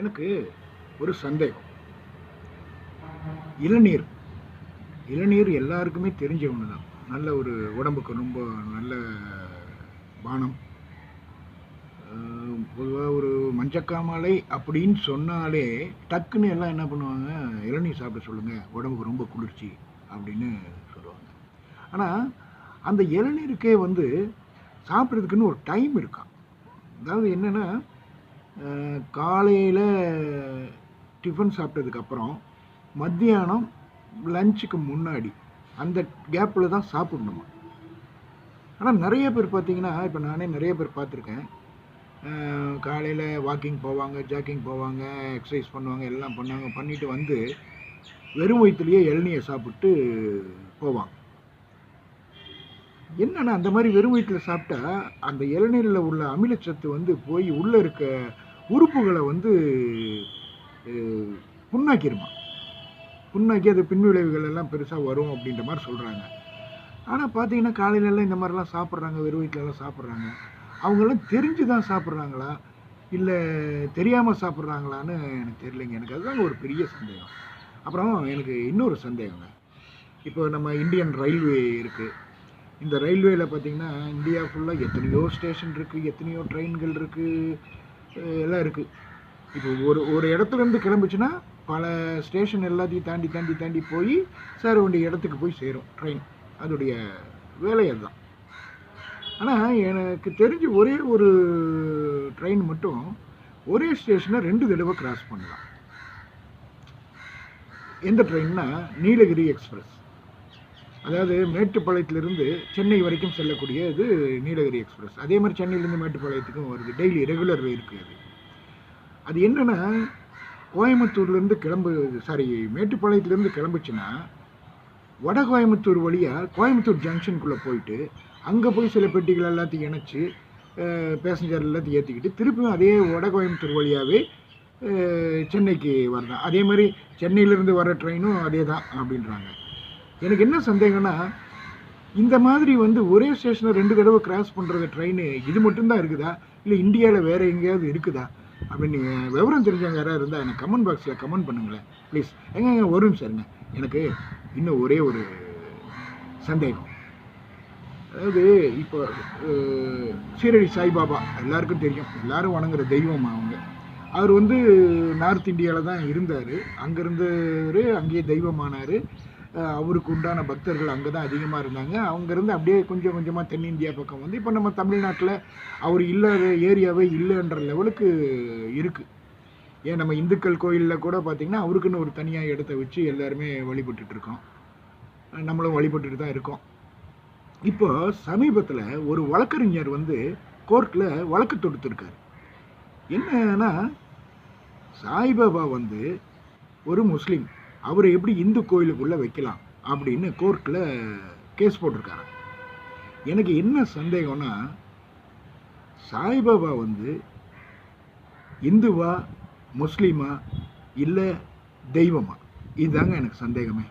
எனக்கு ஒரு சந்தேகம். இளநீர் இளநீர் எல்லாருக்குமே தெரிஞ்ச ஒன்று தான். நல்ல ஒரு உடம்புக்கு ரொம்ப நல்ல பானம். பொதுவாக ஒரு மஞ்சக்காமாலை அப்படின்னு சொன்னாலே டக்குன்னு எல்லாம் என்ன பண்ணுவாங்க, இளநீர் சாப்பிட சொல்லுங்கள், உடம்புக்கு ரொம்ப குளிர்ச்சி அப்படின்னு சொல்லுவாங்க. ஆனால் அந்த இளநீருக்கே வந்து சாப்பிட்றதுக்குன்னு ஒரு டைம் இருக்கான். அதாவது என்னென்னா, காலையில் டிஃபன் சாப்பிட்டதுக்கப்புறம் மத்தியானம் லஞ்சுக்கு முன்னாடி அந்த கேப்பில் தான் சாப்பிடணுமா. ஆனால் நிறைய பேர் பார்த்தீங்கன்னா, இப்போ நானே நிறைய பேர் பார்த்துருக்கேன். காலையில் வாக்கிங் போவாங்க, ஜாக்கிங் போவாங்க, எக்ஸசைஸ் பண்ணுவாங்க, எல்லாம் பண்ணுவாங்க. பண்ணிவிட்டு வந்து வெறும் வயிற்றுலேயே இளநியை சாப்பிட்டு போவாங்க. என்னென்னா, அந்த மாதிரி வெறும் வயிற்றில் சாப்பிட்டா அந்த இளநீரில் உள்ள அமிலச்சத்து வந்து போய் உள்ளே இருக்க உறுப்புகளை வந்து புண்ணாக்கிருமா. புண்ணாக்கி அது பின்விளைவுகள் எல்லாம் பெருசாக வரும் அப்படின்ற மாதிரி சொல்கிறாங்க. ஆனால் பார்த்தீங்கன்னா, காலையிலலாம் இந்த மாதிரிலாம் சாப்பிட்றாங்க, வெறும் வயிற்றுலலாம் சாப்பிட்றாங்க. அவங்கெல்லாம் தெரிஞ்சு தான் சாப்பிட்றாங்களா, இல்லை தெரியாமல் சாப்பிட்றாங்களான்னு எனக்கு தெரியலைங்க. எனக்கு அதுதாங்க ஒரு பெரிய சந்தேகம். அப்புறம் எனக்கு இன்னொரு சந்தேகங்க. இப்போ நம்ம இந்தியன் ரயில்வே இருக்குது. இந்த ரயில்வேயில் பார்த்திங்கன்னா, இந்தியா ஃபுல்லாக எத்தனையோ ஸ்டேஷன் இருக்குது, எத்தனையோ ட்ரெயின்கள் இருக்குது, எல்லாம் இருக்குது. இப்போ ஒரு இடத்துலேருந்து கிளம்புச்சுன்னா பல ஸ்டேஷன் எல்லாத்தையும் தாண்டி தாண்டி தாண்டி போய் சேர வேண்டிய இடத்துக்கு போய் சேரும் ட்ரெயின். அதோடைய வேலை அதுதான். ஆனால் எனக்கு தெரிஞ்சு ஒரே ஒரு ட்ரெயின் மட்டும் ஒரே ஸ்டேஷனை 2 தடவை கிராஸ் பண்ணலாம். எந்த ட்ரெயின்னா நீலகிரி எக்ஸ்பிரஸ். அதாவது மேட்டுப்பாளையத்திலிருந்து சென்னை வரைக்கும் செல்லக்கூடிய இது நீலகிரி எக்ஸ்பிரஸ். அதே மாதிரி சென்னையிலேருந்து மேட்டுப்பாளையத்துக்கும் வருது. டெய்லி ரெகுலர் இருக்குது அது. அது என்னென்னா, கோயம்புத்தூர்லேருந்து மேட்டுப்பாளையத்துலேருந்து கிளம்புச்சுன்னா வட கோயம்புத்தூர் வழியாக கோயம்புத்தூர் ஜங்ஷனுக்குள்ளே போயிட்டு அங்கே போய் சில பெட்டிகள் எல்லாத்தையும் இணைச்சி பேசஞ்சர் எல்லாத்தையும் ஏற்றிக்கிட்டு திருப்பியும் அதே வட கோயம்புத்தூர் வழியாகவே சென்னைக்கு வரதான். அதே மாதிரி சென்னையிலேருந்து வர ட்ரெயினும் அதே தான் அப்படின்றாங்க. எனக்கு என்ன சந்தேகம்னா, இந்த மாதிரி வந்து ஒரே ஸ்டேஷனை 2 தடவை கிராஸ் பண்ணுறது ட்ரெயின் இது மட்டும்தான் இருக்குதா, இல்லை இந்தியாவில் வேறு எங்கேயாவது இருக்குதா அப்படின்னு விவரம் தெரிஞ்சவங்க யாராவது இருந்தால் எனக்கு கமெண்ட் பாக்ஸில் கமெண்ட் பண்ணுங்களேன் ப்ளீஸ். எங்க ஒரு நிமிஷம் இருங்க, எனக்கு இன்னும் ஒரே ஒரு சந்தேகம். அதாவது இப்போ சீரடி சாய்பாபா எல்லாருக்கும் தெரியும், எல்லாரும் வணங்குற தெய்வம் அவங்க. அவர் வந்து நார்த் இந்தியாவில் தான் இருந்தார். அங்கேருந்து அங்கேயே தெய்வமானார். அவருக்கு உண்டான பக்தர்கள் அங்கே தான் அதிகமாக இருந்தாங்க. அங்கேருந்து அப்படியே கொஞ்சம் கொஞ்சமாக தென்னிந்தியா பக்கம் வந்து இப்போ நம்ம தமிழ்நாட்டில் அவர் இல்லாத ஏரியாவே இல்லைன்ற லெவலுக்கு இருக்குது. ஏன் நம்ம இந்துக்கள் கோயிலில் கூட பார்த்திங்கன்னா அவருக்குன்னு ஒரு தனியாக இடத்த வச்சு எல்லாருமே வழிபட்டுருக்கோம். நம்மளும் வழிபட்டுட்டு தான் இருக்கோம். இப்போ சமீபத்தில் ஒரு வழக்கறிஞர் வந்து கோர்ட்டில் வழக்கு தொடுத்துருக்காரு. என்னன்னா, சாய்பாபா வந்து ஒரு முஸ்லீம், அவரை எப்படி இந்து கோயிலுக்குள்ளே வைக்கலாம் அப்படின்னு கோர்ட்டில் கேஸ் போட்டிருக்காரு. எனக்கு என்ன சந்தேகம்னா, சாய்பாபா வந்து இந்துவா, முஸ்லீமா, இல்லை தெய்வமா, இதுதாங்க எனக்கு சந்தேகமே.